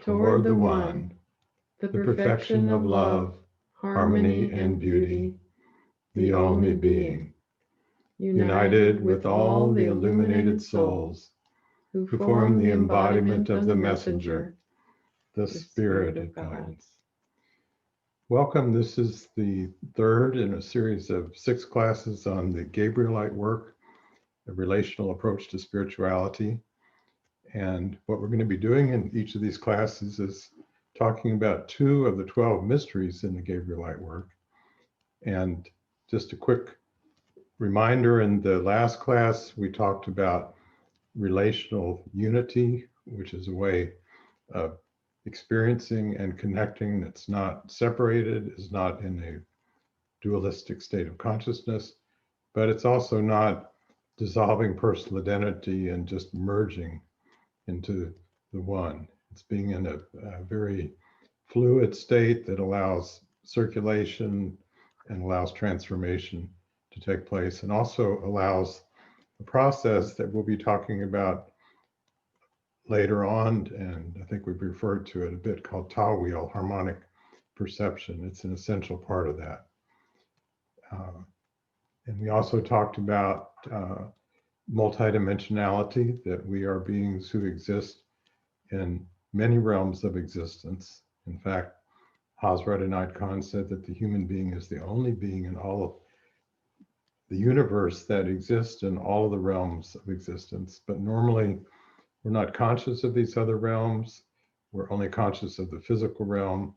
toward the One, the perfection of love, harmony, and beauty, the only being, united with all the illuminated souls who form the embodiment of the messenger, the Spirit of guidance. Welcome. This is the third in a series of 6 classes on the Gabrielite Work, a relational approach to spirituality. And what we're going to be doing in each of these classes is talking about 2 of the 12 mysteries in the Gabrielite Work. And just a quick reminder, in the last class, we talked about relational unity, which is a way of experiencing and connecting that's not separated, is not in a dualistic state of consciousness, but it's also not dissolving personal identity and just merging into the one. It's being in a very fluid state that allows circulation and allows transformation to take place, and also allows a process that we'll be talking about later on, and I think we've referred to it a bit, called Ta wheel, harmonic perception. It's an essential part of that. And we also talked about multidimensionality, that we are beings who exist in many realms of existence. In fact, Hazrat Inayat Khan said that the human being is the only being in all of the universe that exists in all of the realms of existence. But normally, we're not conscious of these other realms. We're only conscious of the physical realm.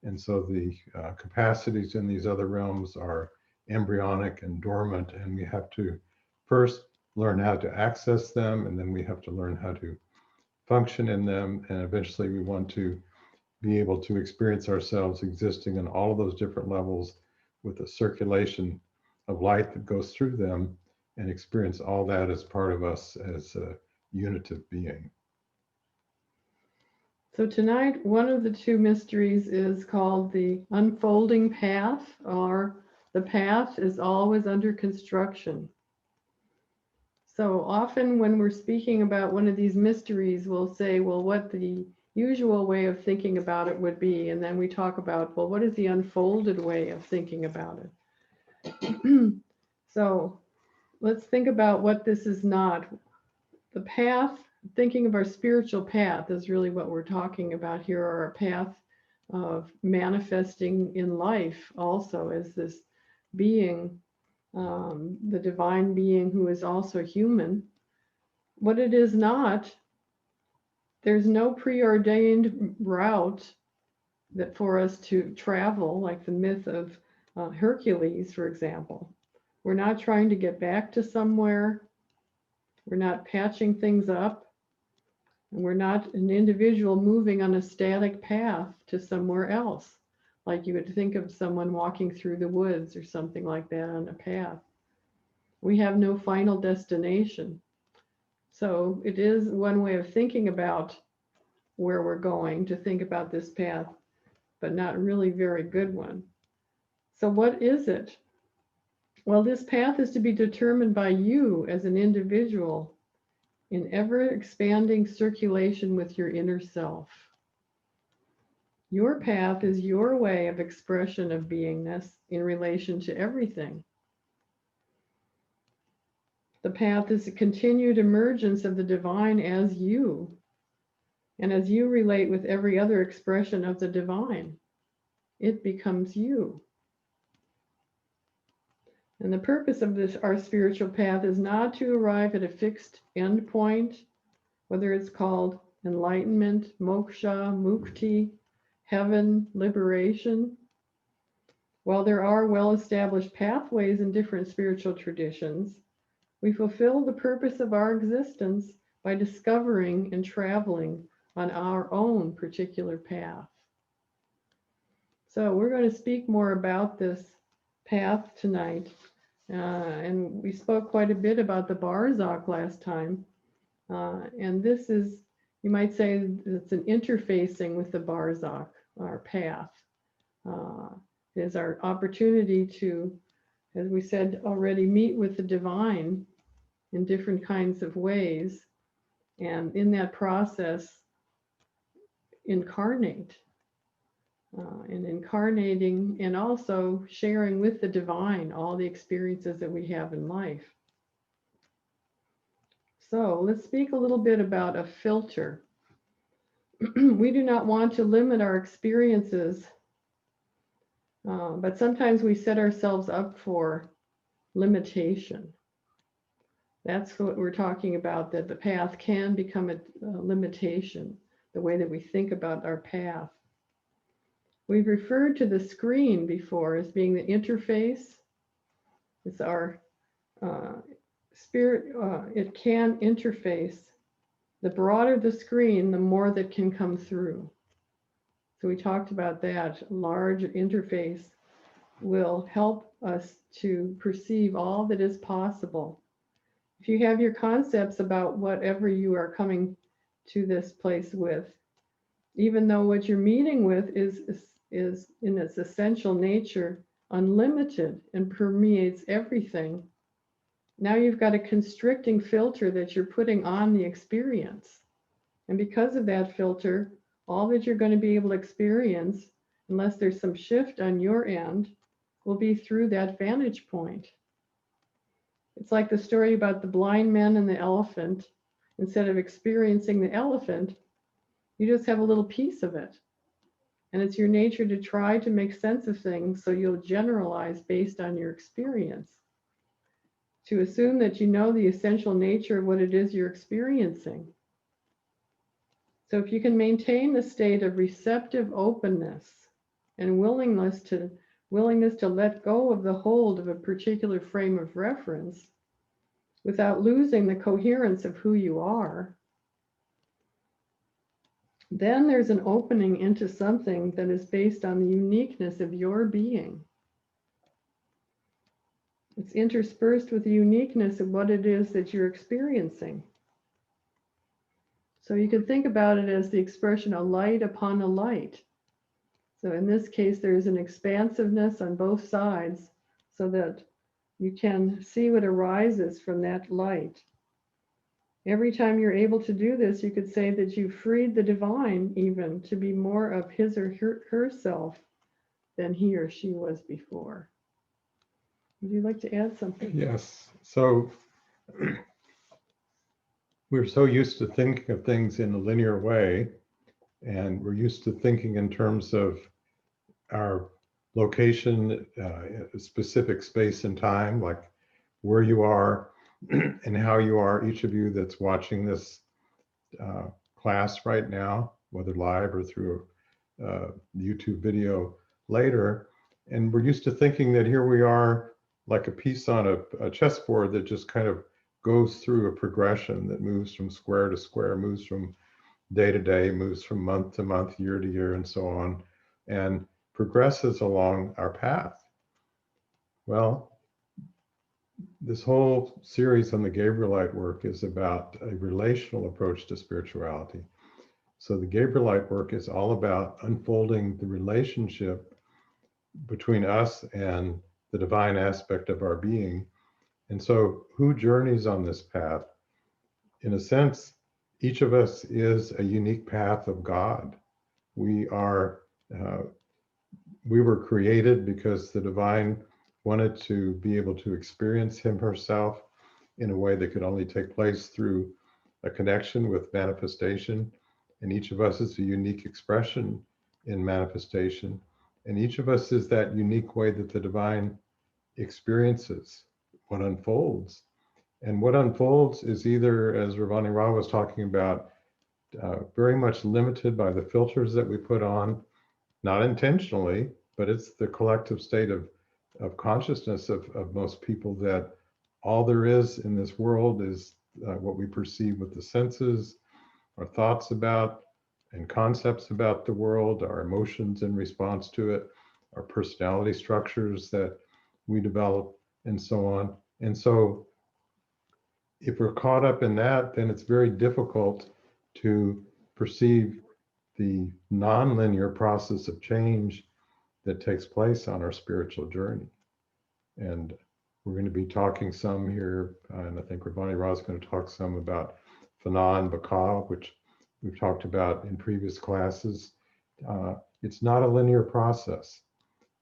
And so the capacities in these other realms are embryonic and dormant, and we have to first learn how to access them, and then we have to learn how to function in them. And eventually we want to be able to experience ourselves existing in all of those different levels with a circulation of light that goes through them, and experience all that as part of us as a unitive being. So tonight, one of the 2 mysteries is called the unfolding path, or the path is always under construction. So often when we're speaking about one of these mysteries, we'll say, well, what the usual way of thinking about it would be. And then we talk about, well, what is the unfolded way of thinking about it? So let's think about what this is not. The path, thinking of our spiritual path, is really what we're talking about here, or our path of manifesting in life also as this being, the divine being who is also human. What it is not, there's no preordained route that for us to travel, like the myth of Hercules, for example. We're not trying to get back to somewhere. We're not patching things up. And we're not an individual moving on a static path to somewhere else, like you would think of someone walking through the woods or something like that on a path. We have no final destination. So it is one way of thinking about where we're going, to think about this path, but not really very good one. So what is it? Well, this path is to be determined by you as an individual in ever-expanding circulation with your inner self. Your path is your way of expression of beingness in relation to everything. The path is a continued emergence of the divine as you, and as you relate with every other expression of the divine, it becomes you. And the purpose of this, our spiritual path, is not to arrive at a fixed end point, whether it's called enlightenment, moksha, mukti, heaven, liberation. While there are well-established pathways in different spiritual traditions, we fulfill the purpose of our existence by discovering and traveling on our own particular path. So we're going to speak more about this path tonight. And we spoke quite a bit about the Barzakh last time. And this is, you might say, it's an interfacing with the Barzakh, our path. It is our opportunity to, as we said already, meet with the divine in different kinds of ways. And in that process, incarnate. And incarnating and also sharing with the divine all the experiences that we have in life. So let's speak a little bit about a filter. We do not want to limit our experiences, but sometimes we set ourselves up for limitation. That's what we're talking about, that the path can become a limitation, the way that we think about our path. We've referred to the screen before as being the interface. It's our spirit, it can interface. The broader the screen, the more that can come through. So we talked about that. Large interface will help us to perceive all that is possible. If you have your concepts about whatever you are coming to this place with, even though what you're meeting with is in its essential nature unlimited and permeates everything, now you've got a constricting filter that you're putting on the experience. And because of that filter, all that you're going to be able to experience, unless there's some shift on your end, will be through that vantage point. It's like the story about the blind man and the elephant. Instead of experiencing the elephant, you just have a little piece of it. And it's your nature to try to make sense of things, so you'll generalize based on your experience, to assume that you know the essential nature of what it is you're experiencing. So if you can maintain the state of receptive openness and willingness to let go of the hold of a particular frame of reference without losing the coherence of who you are, then there's an opening into something that is based on the uniqueness of your being. It's interspersed with the uniqueness of what it is that you're experiencing. So you can think about it as the expression, a light upon a light. So in this case, there's an expansiveness on both sides so that you can see what arises from that light. Every time you're able to do this, you could say that you freed the divine even to be more of his or herself than he or she was before. Would you like to add something? Yes. So we're so used to thinking of things in a linear way, and we're used to thinking in terms of our location, a specific space and time, like where you are and how you are, each of you that's watching this class right now, whether live or through a YouTube video later. And we're used to thinking that here we are like a piece on a chessboard that just kind of goes through a progression that moves from square to square, moves from day to day, moves from month to month, year to year, and so on, and progresses along our path. Well, this whole series on the Gabrielite work is about a relational approach to spirituality. So the Gabrielite work is all about unfolding the relationship between us and the divine aspect of our being. And so who journeys on this path? In a sense, each of us is a unique path of God. We were created because the divine wanted to be able to experience him herself in a way that could only take place through a connection with manifestation. And each of us is a unique expression in manifestation. And each of us is that unique way that the divine experiences what unfolds. And what unfolds is either, as Ravani Ra was talking about, very much limited by the filters that we put on, not intentionally, but it's the collective state of consciousness of most people, that all there is in this world is what we perceive with the senses, our thoughts about and concepts about the world, our emotions in response to it, our personality structures that we develop, and so on. And so if we're caught up in that, then it's very difficult to perceive the nonlinear process of change that takes place on our spiritual journey. And we're going to be talking some here, and I think Ravani Ra is going to talk some about Fana and Baka, which we've talked about in previous classes, it's not a linear process.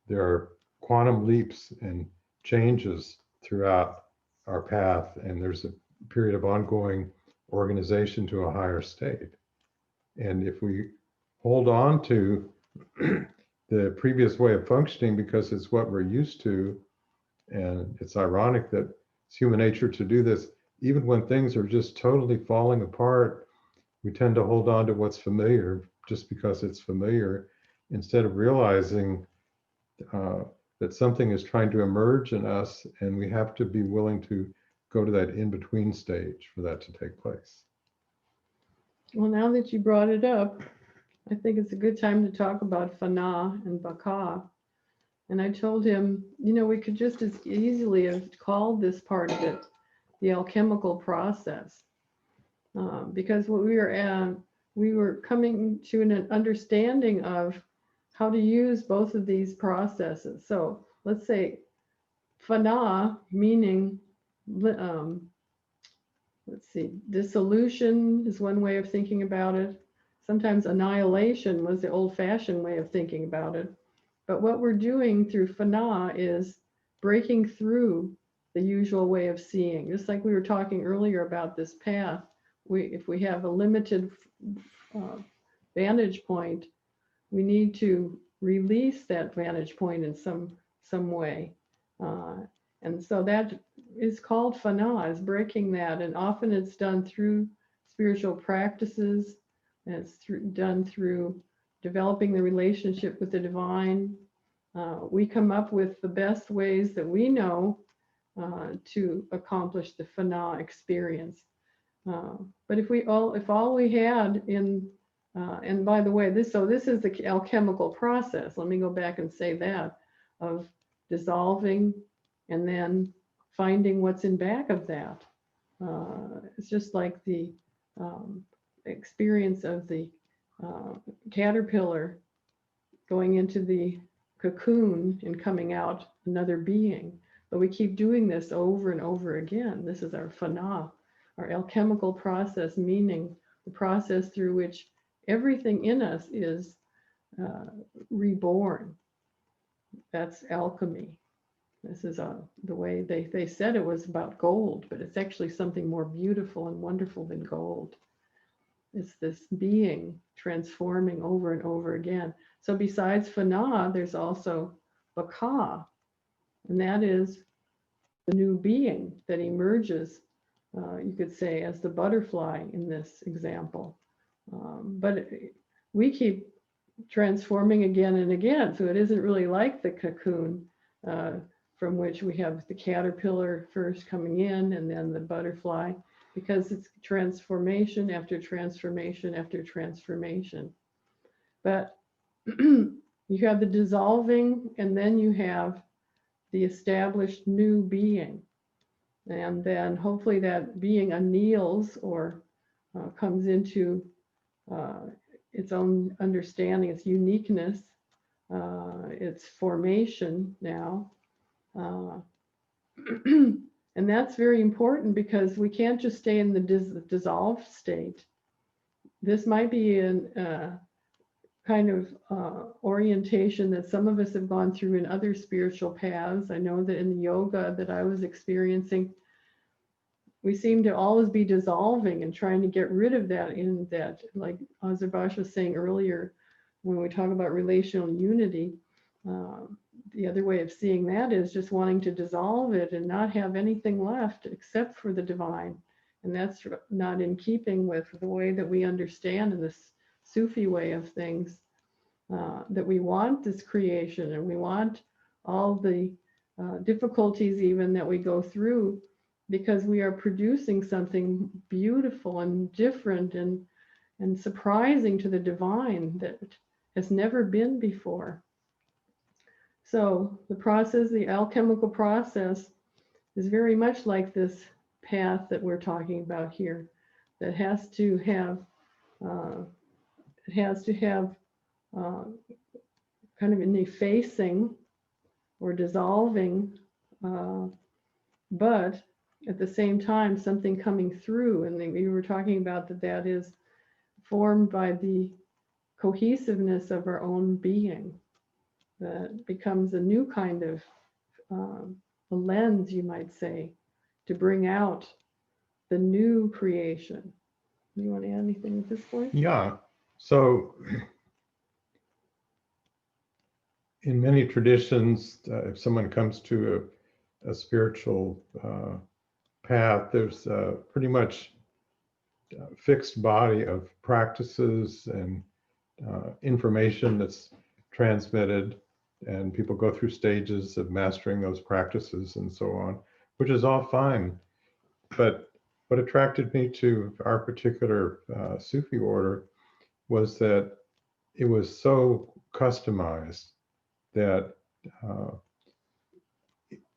There are quantum leaps and changes throughout our path, and there's a period of ongoing organization to a higher state. And if we hold on to the previous way of functioning because it's what we're used to, and it's ironic that it's human nature to do this, even when things are just totally falling apart, we tend to hold on to what's familiar just because it's familiar, instead of realizing that something is trying to emerge in us, and we have to be willing to go to that in-between stage for that to take place. Well, now that you brought it up, I think it's a good time to talk about Fana and Baka. And I told him, we could just as easily have called this part of it the alchemical process, because what we were coming to an understanding of how to use both of these processes. So let's say Fana, meaning, let's see, dissolution is one way of thinking about it. Sometimes annihilation was the old-fashioned way of thinking about it. But what we're doing through Fana is breaking through the usual way of seeing. Just like we were talking earlier about this path, if we have a limited vantage point, we need to release that vantage point in some way. And so that is called Fana, is breaking that. And often it's done through spiritual practices, and it's done through developing the relationship with the divine. We come up with the best ways that we know to accomplish the Fana experience. But if all we had in, and by the way, this is the alchemical process. Let me go back and say that, of dissolving and then finding what's in back of that. It's just like the experience of the caterpillar going into the cocoon and coming out another being. But we keep doing this over and over again. This is our Fana, our alchemical process, meaning the process through which everything in us is reborn. That's alchemy. This is the way they said it was about gold, but it's actually something more beautiful and wonderful than gold. It's this being transforming over and over again. So besides Fana, there's also Baka, and that is the new being that emerges, you could say, as the butterfly in this example. But we keep transforming again and again, so it isn't really like the cocoon, from which we have the caterpillar first coming in and then the butterfly, because it's transformation after transformation after transformation. But you have the dissolving, and then you have the established new being. And then hopefully that being anneals or comes into its own understanding, its uniqueness, its formation now. And that's very important, because we can't just stay in the dissolved state. This might be a kind of orientation that some of us have gone through in other spiritual paths. I know that in the yoga that I was experiencing, we seem to always be dissolving and trying to get rid of that, in that, like Azarbash was saying earlier, when we talk about relational unity, the other way of seeing that is just wanting to dissolve it and not have anything left except for the divine. And that's not in keeping with the way that we understand in this Sufi way of things, that we want this creation and we want all the difficulties even that we go through, because we are producing something beautiful and different and surprising to the divine that has never been before. So the process, the alchemical process, is very much like this path that we're talking about here, that has to have kind of an effacing or dissolving, but at the same time something coming through. And we were talking about that is formed by the cohesiveness of our own being, that becomes a new kind of a lens, you might say, to bring out the new creation. You want to add anything at this point? Yeah. So in many traditions, if someone comes to a spiritual path, there's pretty much a fixed body of practices and information that's transmitted, and people go through stages of mastering those practices and so on, which is all fine. But what attracted me to our particular Sufi order was that it was so customized that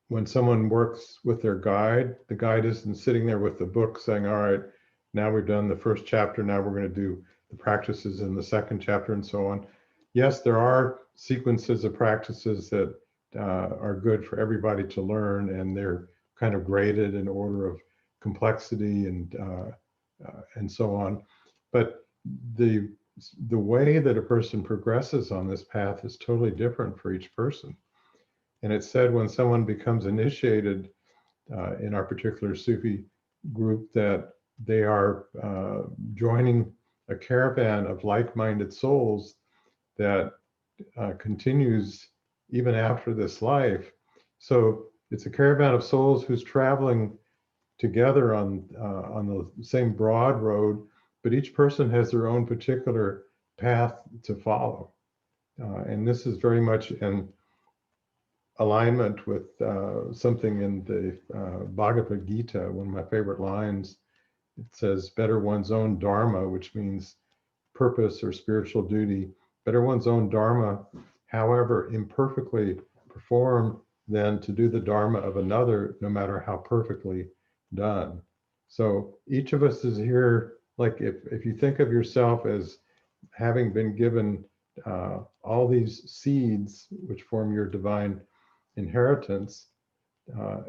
when someone works with their guide, the guide isn't sitting there with the book saying, all right, now we've done the first chapter, now we're going to do the practices in the second chapter and so on. Yes, there are sequences of practices that are good for everybody to learn, and they're kind of graded in order of complexity and so on. But the way that a person progresses on this path is totally different for each person. And it's said when someone becomes initiated in our particular Sufi group that they are joining a caravan of like-minded souls that continues even after this life. So it's a caravan of souls who's traveling together on the same broad road, but each person has their own particular path to follow. And this is very much in alignment with something in the Bhagavad Gita, one of my favorite lines. It says, better one's own dharma, which means purpose or spiritual duty, better one's own dharma, however imperfectly performed, than to do the dharma of another, no matter how perfectly done. So each of us is here, like if you think of yourself as having been given all these seeds which form your divine inheritance,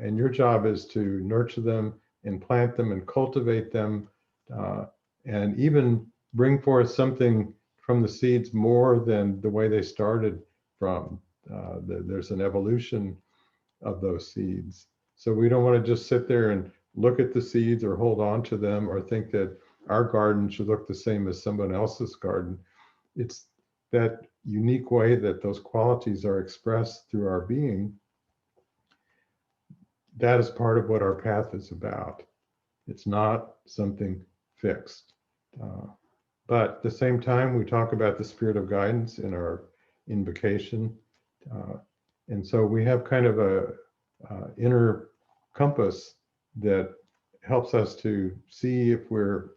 and your job is to nurture them and plant them and cultivate them, and even bring forth something from the seeds more than the way they started from. There's an evolution of those seeds. So we don't want to just sit there and look at the seeds or hold on to them or think that our garden should look the same as someone else's garden. It's that unique way that those qualities are expressed through our being. That is part of what our path is about. It's not something fixed. But at the same time, we talk about the spirit of guidance in our invocation. And so we have kind of a inner compass that helps us to see if we're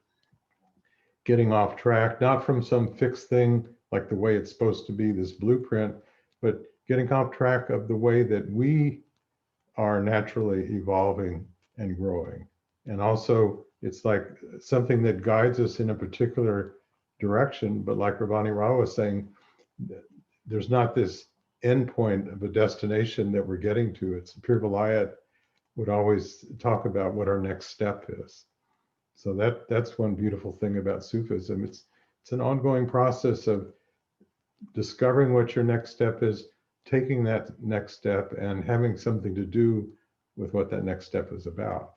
getting off track, not from some fixed thing like the way it's supposed to be, this blueprint, but getting off track of the way that we are naturally evolving and growing. And also, it's like something that guides us in a particular direction, but like Ravani Rao was saying, there's not this endpoint of a destination that we're getting to. It's Pir Vilayat would always talk about what our next step is. So that's one beautiful thing about Sufism. It's an ongoing process of discovering what your next step is, taking that next step, and having something to do with what that next step is about.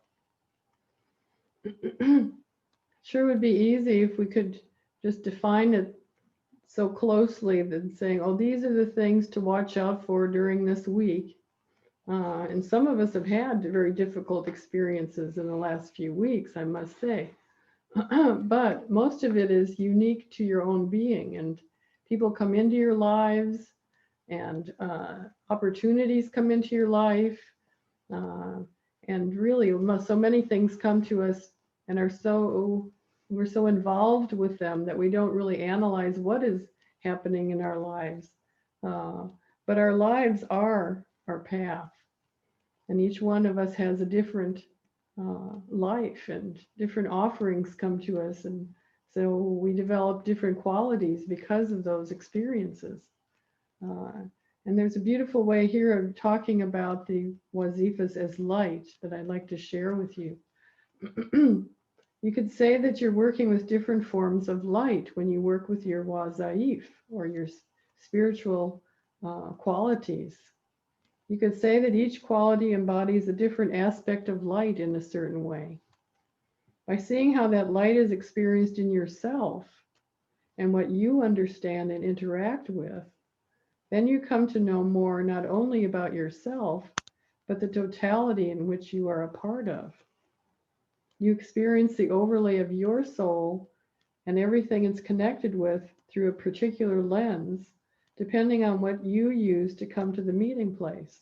Sure would be easy if we could just define it so closely than saying, oh, these are the things to watch out for during this week. And some of us have had very difficult experiences in the last few weeks, I must say. But most of it is unique to your own being, and people come into your lives, and opportunities come into your life, and really so many things come to us and we're so involved with them that we don't really analyze what is happening in our lives. But our lives are our path, and each one of us has a different life, and different offerings come to us, and so we develop different qualities because of those experiences. And there's a beautiful way here of talking about the wazifas as light that I'd like to share with you. You could say that you're working with different forms of light when you work with your wazaif or your spiritual qualities. You could say that each quality embodies a different aspect of light in a certain way. By seeing how that light is experienced in yourself and what you understand and interact with, then you come to know more not only about yourself, but the totality in which you are a part of. You experience the overlay of your soul and everything it's connected with through a particular lens, depending on what you use to come to the meeting place,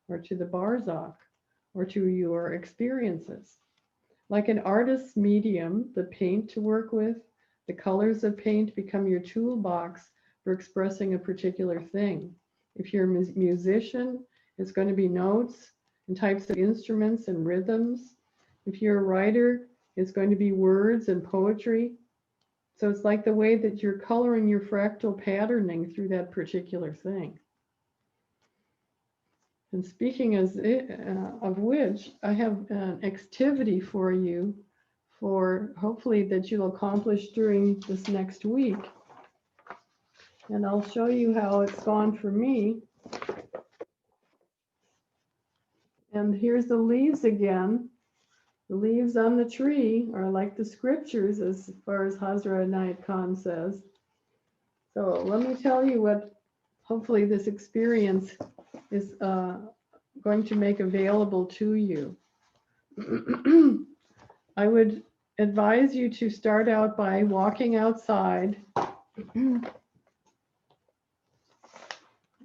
or to the barzakh, or to your experiences. Like an artist's medium, the paint to work with, the colors of paint become your toolbox for expressing a particular thing. If you're a musician, it's going to be notes and types of instruments and rhythms. If you're a writer, it's going to be words and poetry. So it's like the way that you're coloring your fractal patterning through that particular thing. And speaking of which, I have an activity for you for hopefully that you'll accomplish during this next week. And I'll show you how it's gone for me. And here's the leaves again. The leaves on the tree are like the scriptures as far as Hazrat Inayat Khan says. So let me tell you what hopefully this experience is going to make available to you. I would advise you to start out by walking outside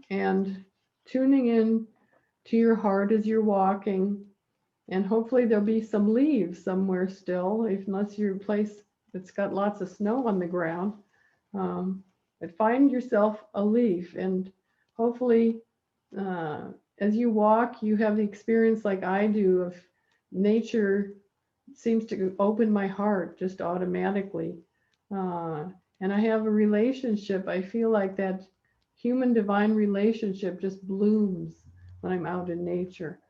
and tuning in to your heart as you're walking. And hopefully there'll be some leaves somewhere still, unless you're a place that's got lots of snow on the ground. But find yourself a leaf, and hopefully as you walk, you have the experience like I do of nature seems to open my heart just automatically. And I have a relationship. I feel like that human divine relationship just blooms when I'm out in nature.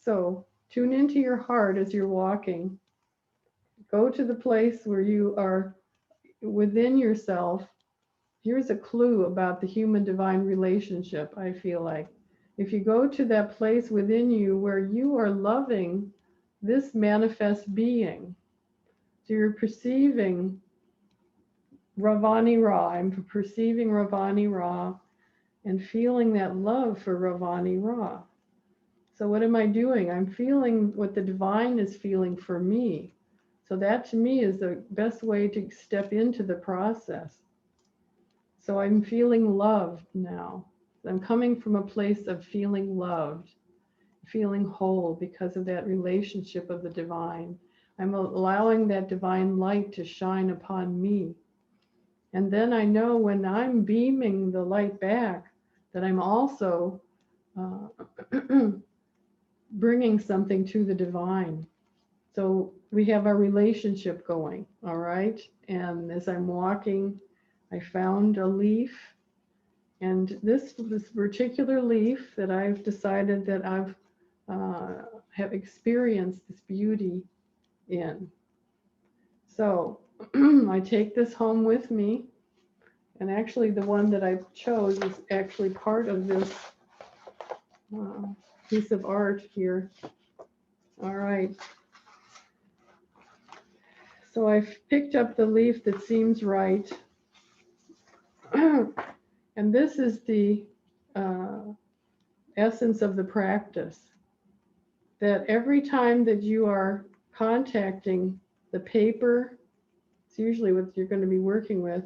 So tune into your heart as you're walking. Go to the place where you are within yourself. Here's a clue about the human divine relationship, I feel like. If you go to that place within you where you are loving this manifest being, so you're perceiving Ravani Ra, I'm perceiving Ravani Ra and feeling that love for Ravani Ra. So what am I doing? I'm feeling what the divine is feeling for me. So that to me is the best way to step into the process. So I'm feeling loved now. I'm coming from a place of feeling loved, feeling whole because of that relationship of the divine. I'm allowing that divine light to shine upon me. And then I know when I'm beaming the light back that I'm also bringing something to the divine. So we have our relationship going, all right? And as I'm walking, I found a leaf. And this particular leaf that I've decided that I've have experienced this beauty in. So I take this home with me. And actually the one that I chose is actually part of this piece of art here. All right. So I've picked up the leaf that seems right. And this is the essence of the practice. That every time that you are contacting the paper, it's usually what you're going to be working with,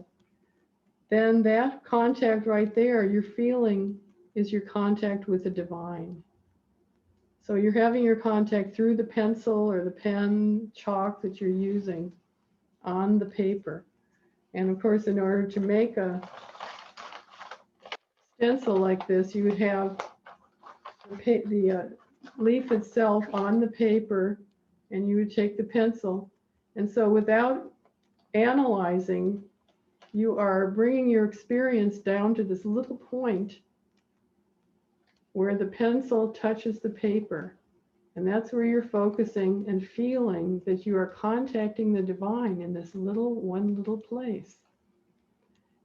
then that contact right there, you're feeling is your contact with the divine. So you're having your contact through the pencil or the pen, chalk that you're using on the paper. And of course, in order to make a stencil like this, you would have the leaf itself on the paper, and you would take the pencil. And so without analyzing, you are bringing your experience down to this little point where the pencil touches the paper. And that's where you're focusing and feeling that you are contacting the divine in this one little place.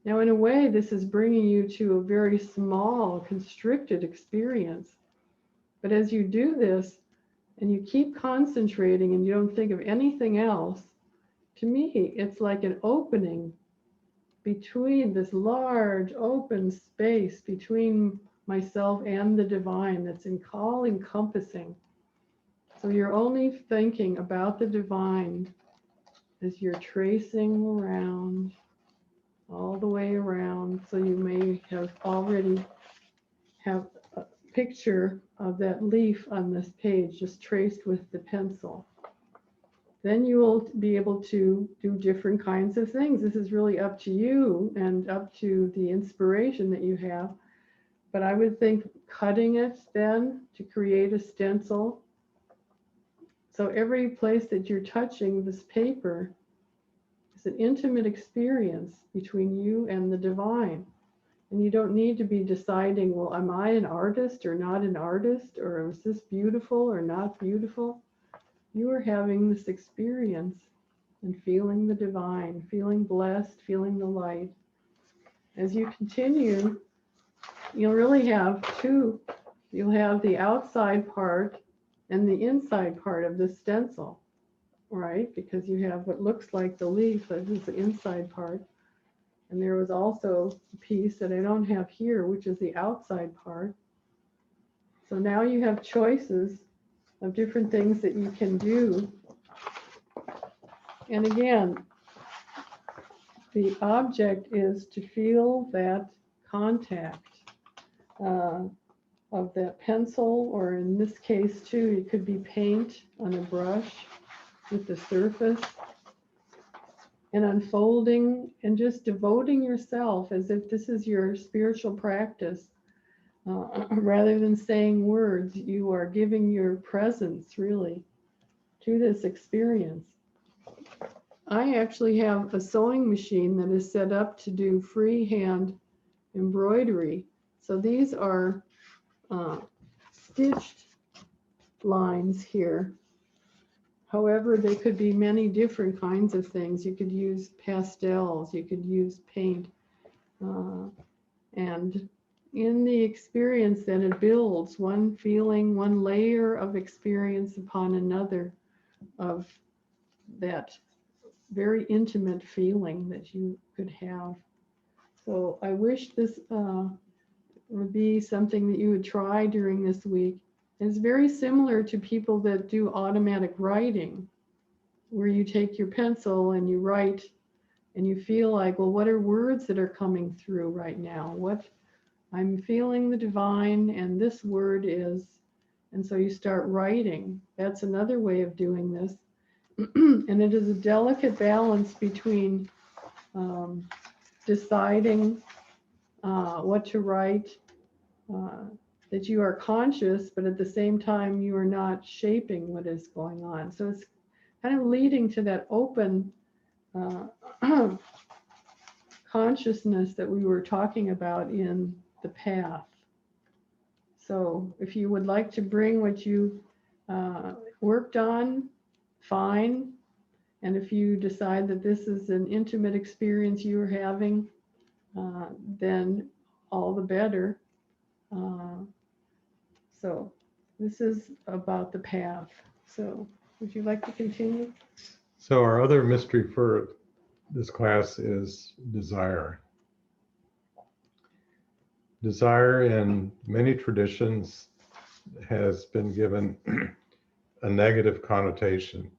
Now, in a way, this is bringing you to a very small, constricted experience. But as you do this and you keep concentrating and you don't think of anything else, to me, it's like an opening between this large open space between myself and the divine that's all encompassing. So you're only thinking about the divine as you're tracing around, all the way around. So you may have already have a picture of that leaf on this page just traced with the pencil. Then you will be able to do different kinds of things. This is really up to you and up to the inspiration that you have. But I would think cutting it then to create a stencil. So every place that you're touching this paper is an intimate experience between you and the divine. And you don't need to be deciding, well, am I an artist or not an artist? Or is this beautiful or not beautiful? You are having this experience and feeling the divine, feeling blessed, feeling the light. As you continue, you'll really have two. You'll have the outside part and the inside part of the stencil, right? Because you have what looks like the leaf, that is the inside part. And there was also a piece that I don't have here, which is the outside part. So now you have choices of different things that you can do. And again, the object is to feel that contact of that pencil, or in this case too, it could be paint on a brush with the surface, and unfolding and just devoting yourself as if this is your spiritual practice. Rather than saying words, you are giving your presence really to this experience. I actually have a sewing machine that is set up to do freehand embroidery. So these are stitched lines here. However, they could be many different kinds of things. You could use pastels, you could use paint, and in the experience that it builds one feeling, one layer of experience upon another of that very intimate feeling that you could have. So I wish this would be something that you would try during this week. It's very similar to people that do automatic writing, where you take your pencil and you write and you feel like, well, what are words that are coming through right now? What I'm feeling the divine, and this word is, and so you start writing. That's another way of doing this. And it is a delicate balance between deciding what to write, that you are conscious, but at the same time, you are not shaping what is going on. So it's kind of leading to that open consciousness that we were talking about in the path. So if you would like to bring what you worked on, fine. And if you decide that this is an intimate experience you are having, then all the better. So this is about the path. So would you like to continue? So our other mystery for this class is desire. Desire in many traditions has been given a negative connotation.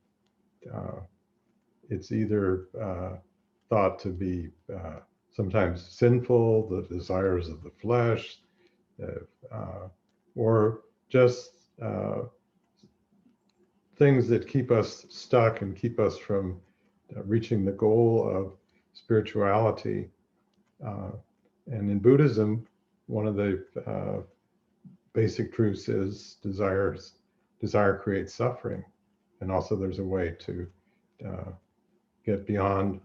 It's either thought to be sometimes sinful, the desires of the flesh, or just things that keep us stuck and keep us from reaching the goal of spirituality. And in Buddhism, one of the basic truths is desire creates suffering. And also there's a way to get beyond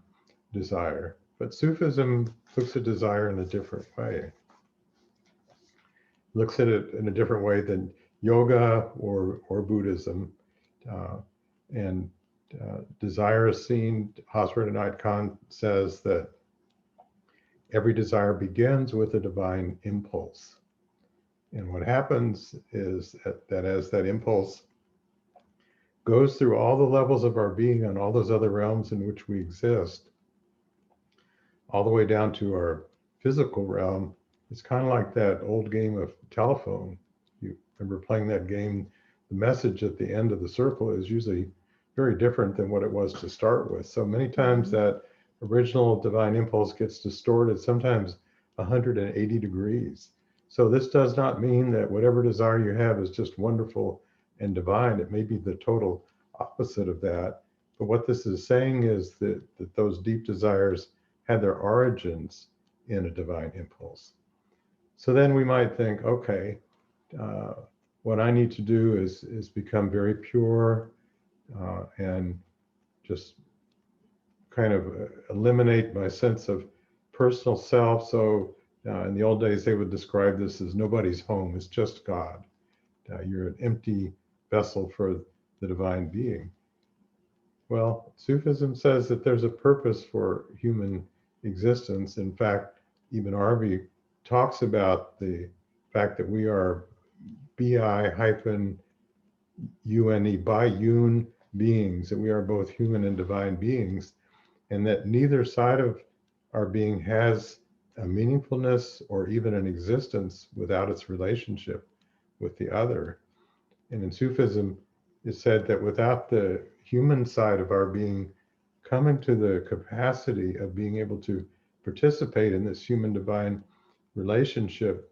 desire. But Sufism looks at desire in a different way. Looks at it in a different way than yoga or Buddhism. And desire is seen, Hazrat Inayat Khan says that every desire begins with a divine impulse. And what happens is that as that impulse goes through all the levels of our being and all those other realms in which we exist, all the way down to our physical realm, it's kind of like that old game of telephone. You remember playing that game? The message at the end of the circle is usually very different than what it was to start with. So many times that original divine impulse gets distorted, sometimes 180 degrees. So this does not mean that whatever desire you have is just wonderful and divine. It may be the total opposite of that. But what this is saying is that those deep desires had their origins in a divine impulse. So then we might think, okay, what I need to do is become very pure and just kind of eliminate my sense of personal self. So in the old days, they would describe this as nobody's home, it's just God. You're an empty vessel for the divine being. Well, Sufism says that there's a purpose for human existence. In fact, even Arvi talks about the fact that we are bi-une, bi-une beings, that we are both human and divine beings, and that neither side of our being has a meaningfulness or even an existence without its relationship with the other. And in Sufism, it's said that without the human side of our being coming to the capacity of being able to participate in this human divine relationship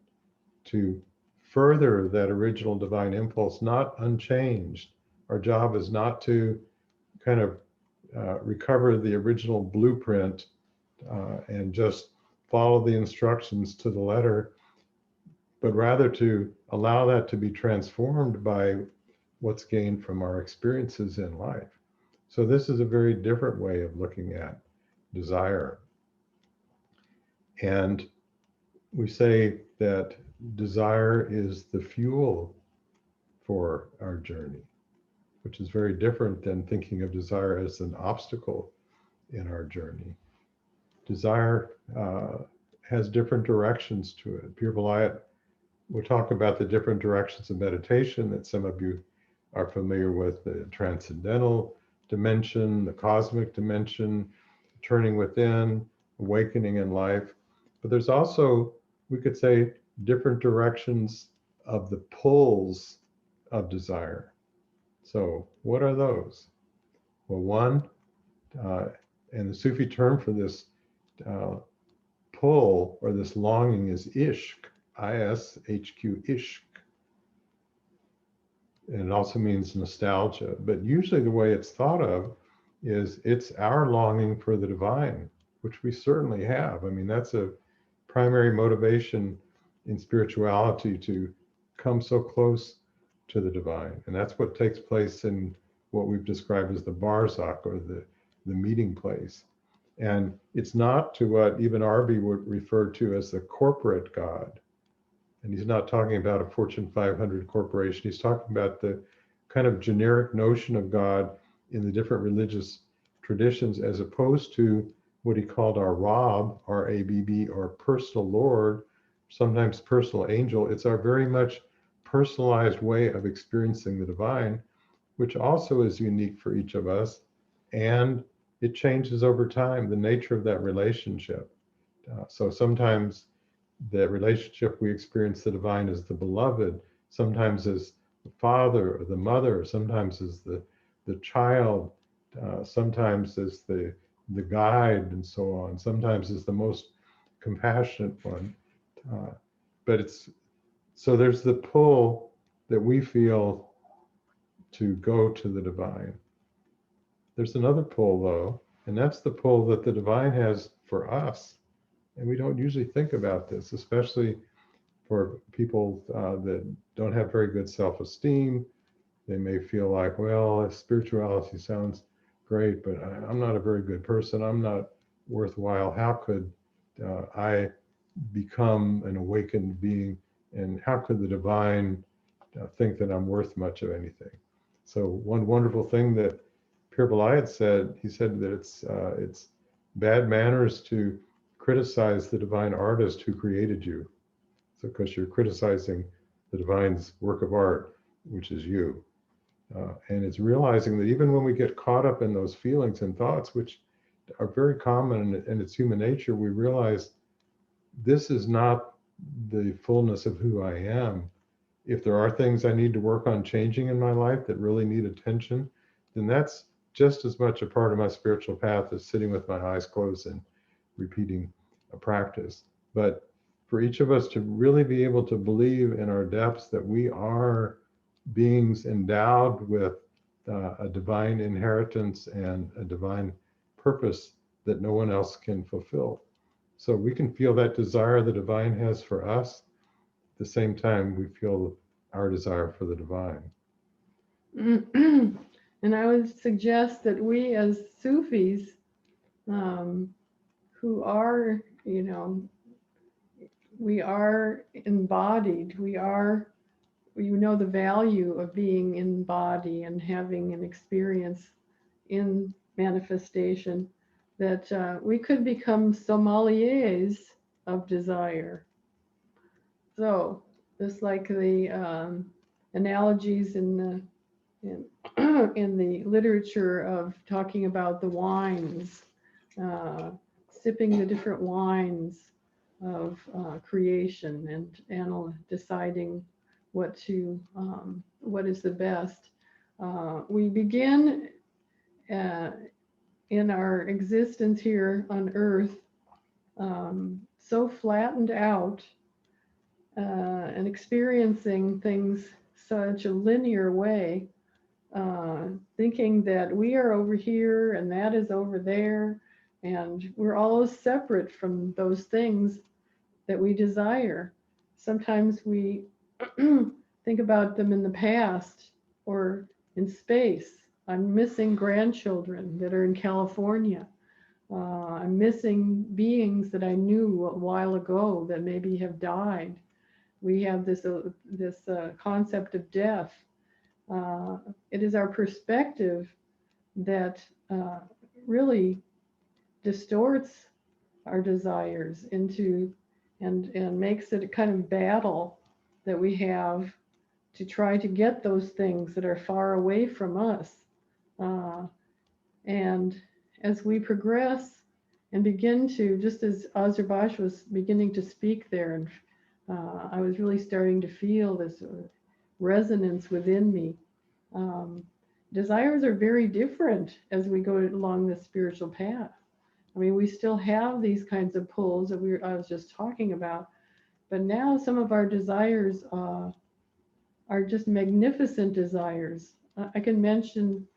to further that original divine impulse, not unchanged. Our job is not to kind of recover the original blueprint and just follow the instructions to the letter, but rather to allow that to be transformed by what's gained from our experiences in life. So this is a very different way of looking at desire. And we say that desire is the fuel for our journey, which is very different than thinking of desire as an obstacle in our journey. Desire has different directions to it. Pir Vilayat will talk about the different directions of meditation that some of you are familiar with: the transcendental dimension, the cosmic dimension, turning within, awakening in life. But there's also, we could say, different directions of the pulls of desire. So what are those? Well, one, and the Sufi term for this pull or this longing is ishq, I-S-H-Q, ishq. And it also means nostalgia. But usually the way it's thought of is it's our longing for the divine, which we certainly have. I mean, that's a primary motivation in spirituality, to come so close to the divine. And that's what takes place in what we've described as the barzakh, or the meeting place. And it's not to what even Arbi would refer to as the corporate God. And he's not talking about a Fortune 500 corporation. He's talking about the kind of generic notion of God in the different religious traditions, as opposed to what he called our Rab, R-A-B-B, or personal Lord, sometimes personal angel. It's our very much personalized way of experiencing the divine, which also is unique for each of us. And it changes over time, the nature of that relationship. So sometimes the relationship we experience the divine as the beloved, sometimes as the father or the mother, or sometimes as the child, sometimes as the guide, and so on, sometimes as the most compassionate one. But it's, so there's the pull that we feel to go to the divine. There's another pull, though, and that's the pull that the divine has for us. And we don't usually think about this, especially for people that don't have very good self-esteem. They may feel like, well, spirituality sounds great, but I'm not a very good person. I'm not worthwhile. How could I become an awakened being? And how could the divine think that I'm worth much of anything. So one wonderful thing that Pir Vilayat said, he said that it's bad manners to criticize the divine artist who created you. So because you're criticizing the divine's work of art, which is you. And it's realizing that even when we get caught up in those feelings and thoughts, which are very common and it's human nature, we realize this is not the fullness of who I am. If there are things I need to work on changing in my life that really need attention, then that's just as much a part of my spiritual path as sitting with my eyes closed and repeating a practice. But for each of us to really be able to believe in our depths that we are beings endowed with a divine inheritance and a divine purpose that no one else can fulfill. So we can feel that desire the divine has for us. At the same time, we feel our desire for the divine. And I would suggest that we as Sufis, who are, we are embodied, we know the value of being in body and having an experience in manifestation, that we could become sommeliers of desire. So just like the analogies in the literature of talking about the wines, sipping the different wines of creation and deciding what is the best. We begin in our existence here on Earth so flattened out and experiencing things such a linear way, thinking that we are over here and that is over there, and we're all separate from those things that we desire. Sometimes we think about them in the past or in space. I'm missing grandchildren that are in California. I'm missing beings that I knew a while ago that maybe have died. We have this concept of death. It is our perspective that really distorts our desires into and makes it a kind of battle that we have to try to get those things that are far away from us. And as we progress and begin to, just as Azurbash was beginning to speak there, and I was really starting to feel this resonance within me. Desires are very different as we go along the spiritual path. I mean, we still have these kinds of pulls that I was just talking about, but now some of our desires are just magnificent desires. I can mention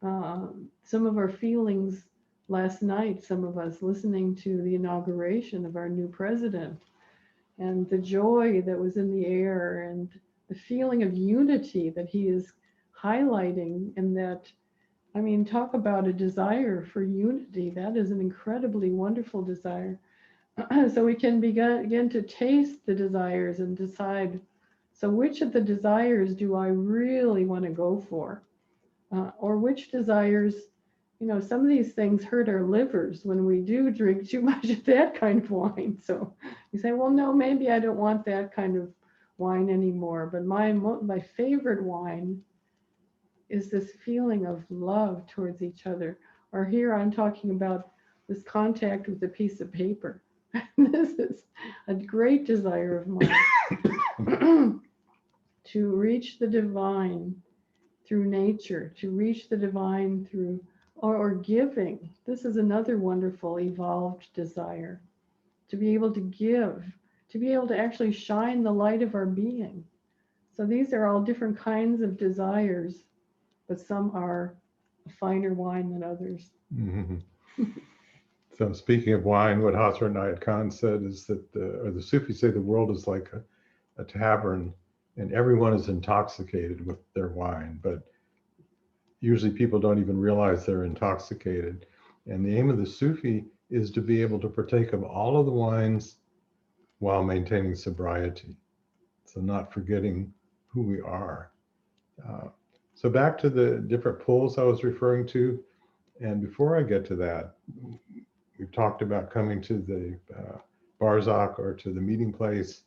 some of our feelings last night, some of us listening to the inauguration of our new president, and the joy that was in the air and the feeling of unity that he is highlighting. And that, I mean, talk about a desire for unity. That is an incredibly wonderful desire. So we can begin to taste the desires and decide, so which of the desires do I really want to go for? Or which desires, some of these things hurt our livers when we do drink too much of that kind of wine. So you say, well, no, maybe I don't want that kind of wine anymore. But my favorite wine is this feeling of love towards each other. Or here I'm talking about this contact with a piece of paper. This is a great desire of mine. To reach the divine through nature, to reach the divine through or giving. This is another wonderful evolved desire, to be able to give, to be able to actually shine the light of our being. So these are all different kinds of desires, but some are a finer wine than others. Mm-hmm. So speaking of wine, what Hazrat Inayat Khan said is that the Sufis say the world is like a tavern and everyone is intoxicated with their wine, but usually people don't even realize they're intoxicated. And the aim of the Sufi is to be able to partake of all of the wines while maintaining sobriety. So not forgetting who we are. So back to the different pulls I was referring to. And before I get to that, we've talked about coming to the Barzakh or to the meeting place.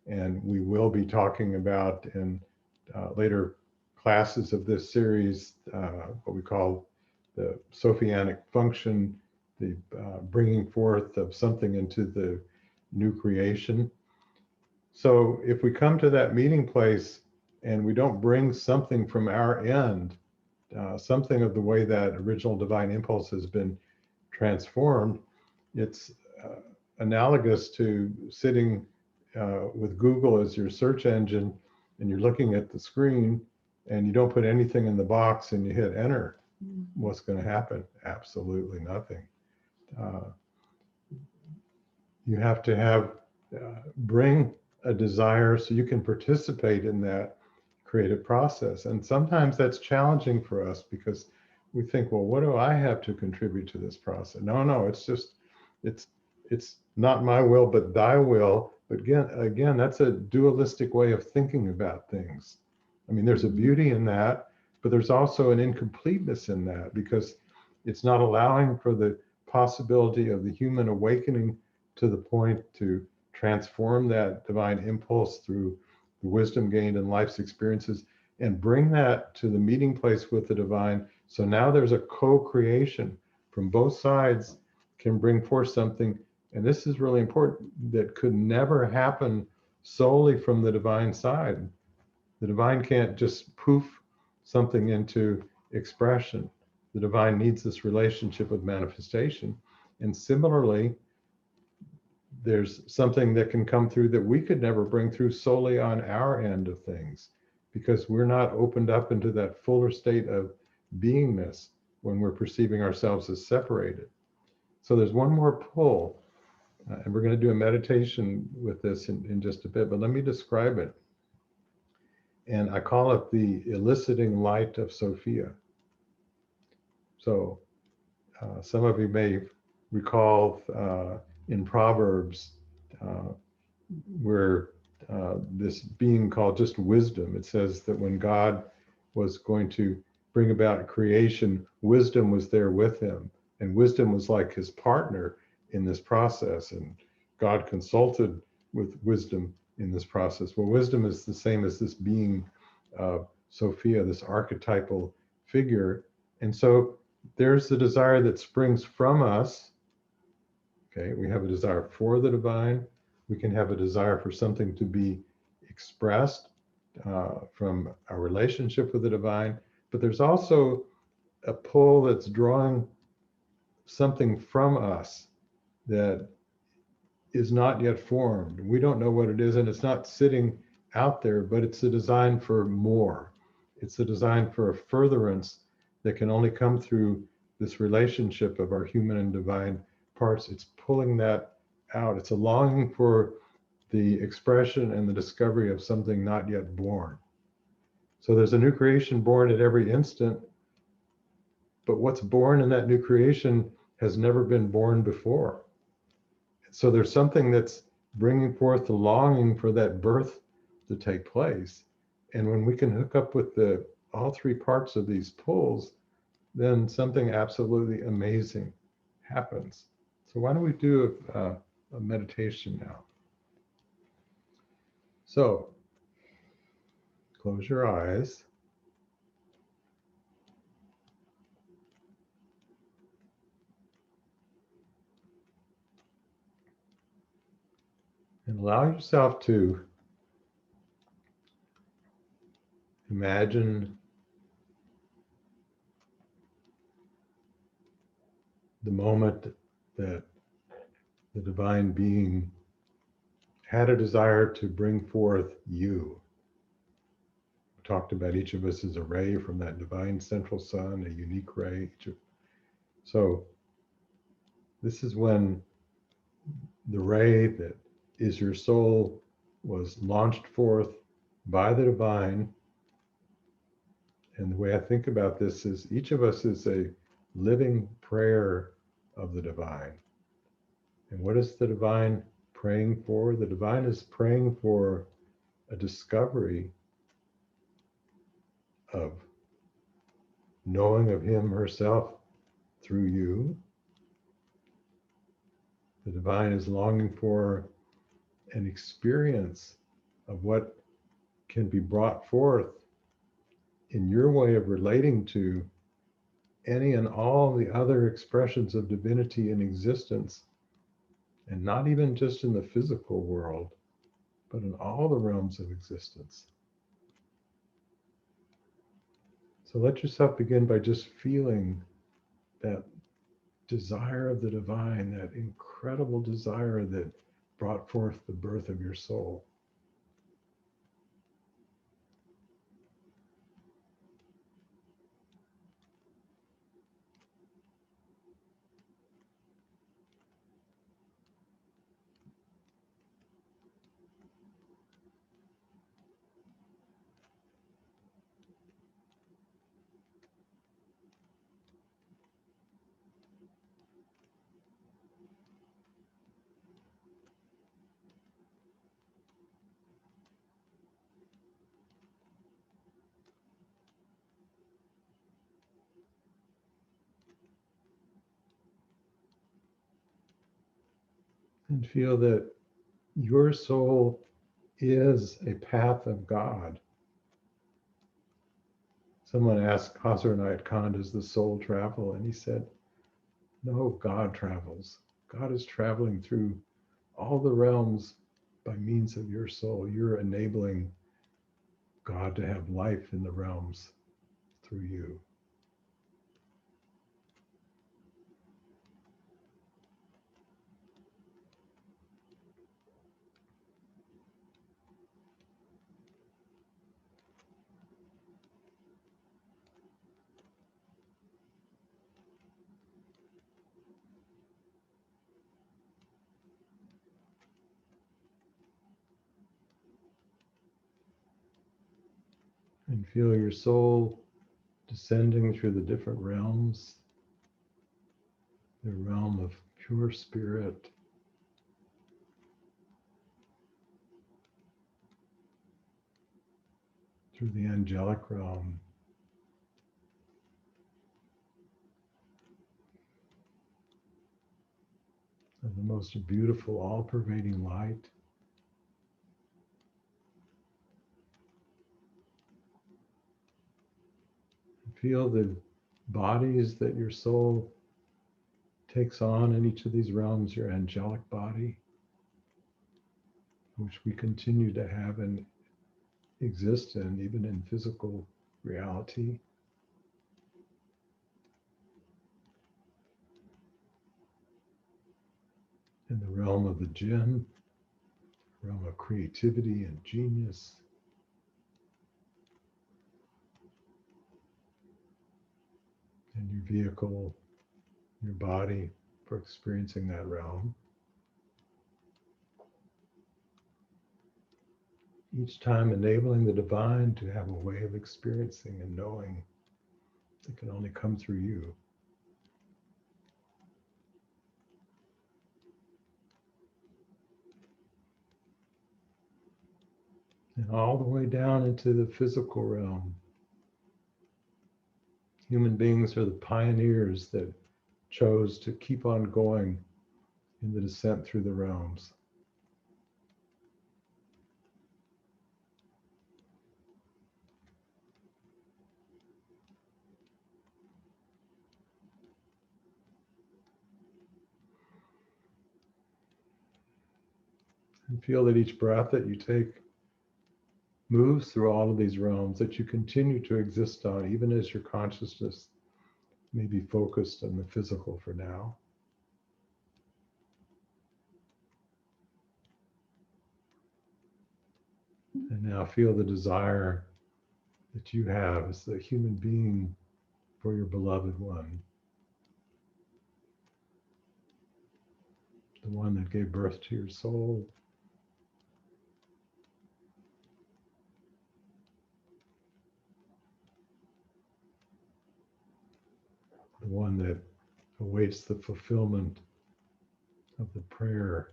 And we will be talking about in later classes of this series, what we call the Sophianic function, the bringing forth of something into the new creation. So if we come to that meeting place and we don't bring something from our end, something of the way that original divine impulse has been transformed, it's analogous to sitting with Google as your search engine, and you're looking at the screen and you don't put anything in the box and you hit enter. What's going to happen? Absolutely nothing. You have to bring a desire so you can participate in that creative process. And sometimes that's challenging for us because we think, well, what do I have to contribute to this process? No, it's not my will, but thy will. But again, that's a dualistic way of thinking about things. I mean, there's a beauty in that, but there's also an incompleteness in that because it's not allowing for the possibility of the human awakening to the point to transform that divine impulse through the wisdom gained in life's experiences and bring that to the meeting place with the divine. So now there's a co-creation from both sides can bring forth something. And this is really important, that could never happen solely from the divine side. The divine can't just poof something into expression. The divine needs this relationship with manifestation. And similarly, there's something that can come through that we could never bring through solely on our end of things, because we're not opened up into that fuller state of beingness when we're perceiving ourselves as separated. So there's one more pull, and we're going to do a meditation with this in just a bit, but let me describe it. And I call it the eliciting light of Sophia. So some of you may recall in Proverbs where this being called just wisdom, it says that when God was going to bring about creation, wisdom was there with him. And wisdom was like his partner in this process. And God consulted with wisdom in this process. Well, wisdom is the same as this being Sophia, this archetypal figure. And so there's the desire that springs from us. Okay, we have a desire for the divine. We can have a desire for something to be expressed from our relationship with the divine. But there's also a pull that's drawing something from us that is not yet formed. We don't know what it is, and it's not sitting out there, but it's a design for more. It's a design for a furtherance that can only come through this relationship of our human and divine parts. It's pulling that out. It's a longing for the expression and the discovery of something not yet born. So there's a new creation born at every instant, but what's born in that new creation has never been born before. So there's something that's bringing forth the longing for that birth to take place. And when we can hook up with all three parts of these pulls, then something absolutely amazing happens. So why don't we do a meditation now? So close your eyes. And allow yourself to imagine the moment that the divine being had a desire to bring forth you. We talked about each of us as a ray from that divine central sun, a unique ray. So this is when the ray that is your soul was launched forth by the divine. And the way I think about this is each of us is a living prayer of the divine. And what is the divine praying for? The divine is praying for a discovery of knowing of him herself through you. The divine is longing for an experience of what can be brought forth in your way of relating to any and all the other expressions of divinity in existence, and not even just in the physical world, but in all the realms of existence. So let yourself begin by just feeling that desire of the divine, that incredible desire that brought forth the birth of your soul. And feel that your soul is a path of God. Someone asked Hazrat Khan, does the soul travel? And he said, no, God travels. God is traveling through all the realms by means of your soul. You're enabling God to have life in the realms through you. And feel your soul descending through the different realms, the realm of pure spirit, through the angelic realm, of the most beautiful, all-pervading light. Feel the bodies that your soul takes on in each of these realms, your angelic body, which we continue to have and exist in, even in physical reality. In the realm of the jinn, realm of creativity and genius. And your vehicle, your body for experiencing that realm. Each time enabling the divine to have a way of experiencing and knowing that can only come through you. And all the way down into the physical realm. Human beings are the pioneers that chose to keep on going in the descent through the realms. And feel that each breath that you take moves through all of these realms that you continue to exist on, even as your consciousness may be focused on the physical for now. And now feel the desire that you have as the human being for your beloved one, the one that gave birth to your soul, the one that awaits the fulfillment of the prayer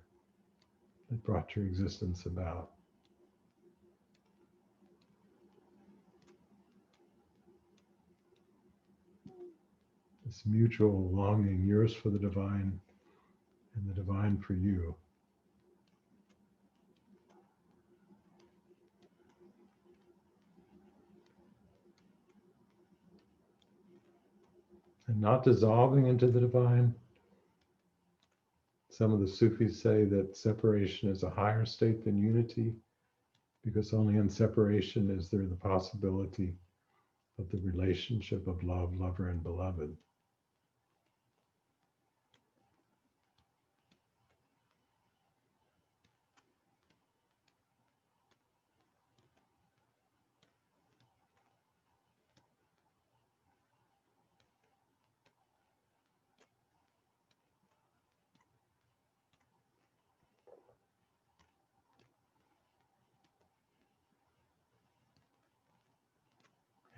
that brought your existence about. this mutual longing, yours for the divine and the divine for you. And not dissolving into the divine. Some of the Sufis say that separation is a higher state than unity, because only in separation is there the possibility of the relationship of love, lover, and beloved.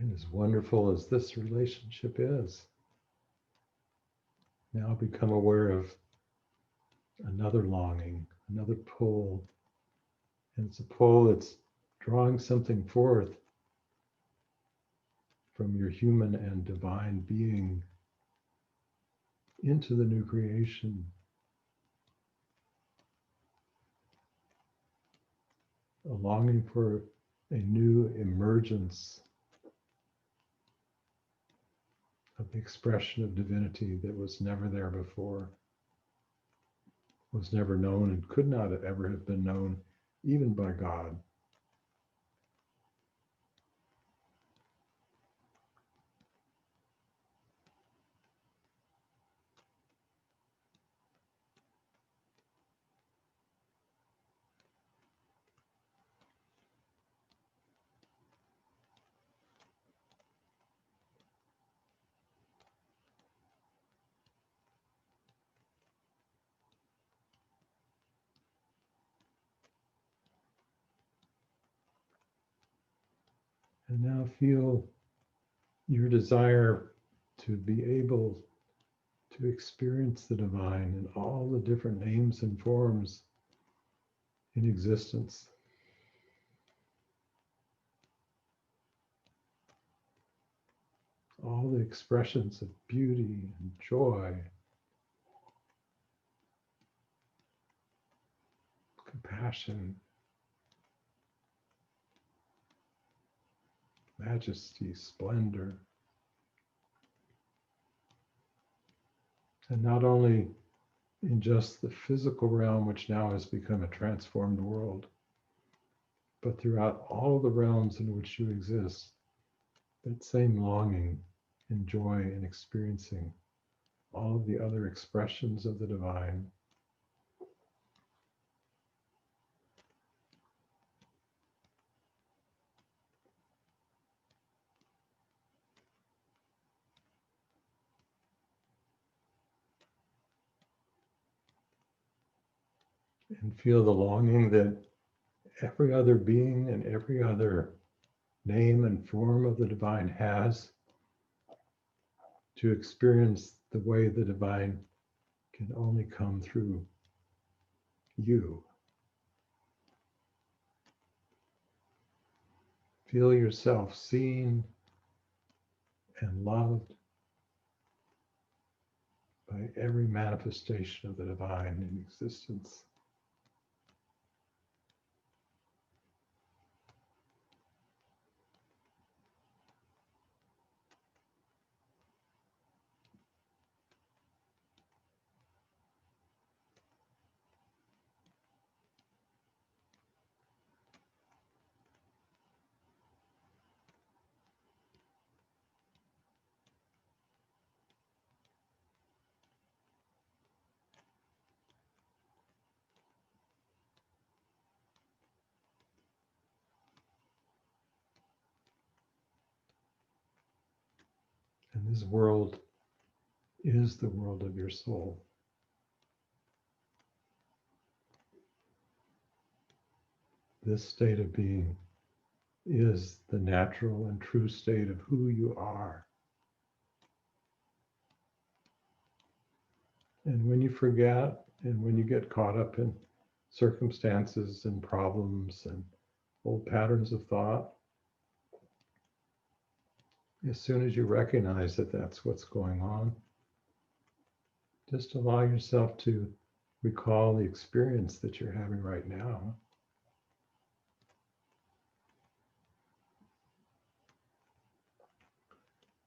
And as wonderful as this relationship is, now become aware of another longing, another pull. And it's a pull that's drawing something forth from your human and divine being into the new creation. A longing for a new emergence of the expression of divinity that was never there before, was never known, and could not ever have been known, even by God. And now feel your desire to be able to experience the divine in all the different names and forms in existence. All the expressions of beauty and joy, compassion, majesty, splendor. And not only in just the physical realm, which now has become a transformed world, but throughout all of the realms in which you exist, that same longing and joy in experiencing all of the other expressions of the divine. And feel the longing that every other being and every other name and form of the divine has to experience the way the divine can only come through you. Feel yourself seen and loved by every manifestation of the divine in existence. And this world is the world of your soul. This state of being is the natural and true state of who you are. And when you forget and when you get caught up in circumstances and problems and old patterns of thought, As soon as you recognize that that's what's going on, just allow yourself to recall the experience that you're having right now.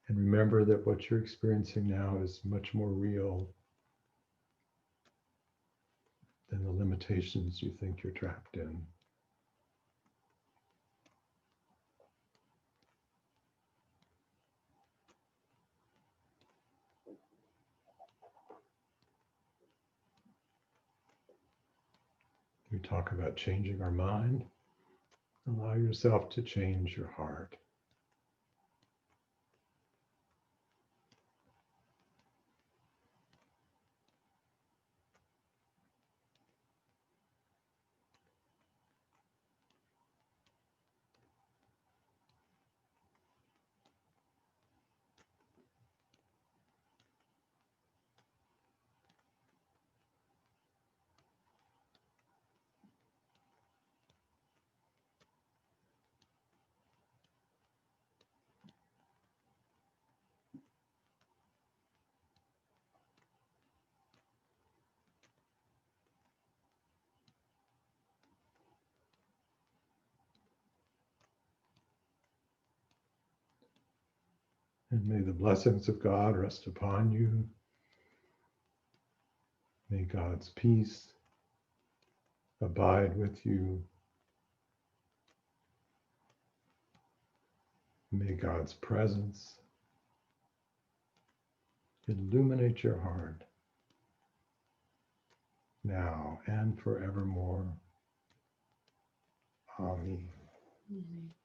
And remember that what you're experiencing now is much more real than the limitations you think you're trapped in. We talk about changing our mind. Allow yourself to change your heart. And may the blessings of God rest upon you. May God's peace abide with you. May God's presence illuminate your heart now and forevermore. Amen. Amen.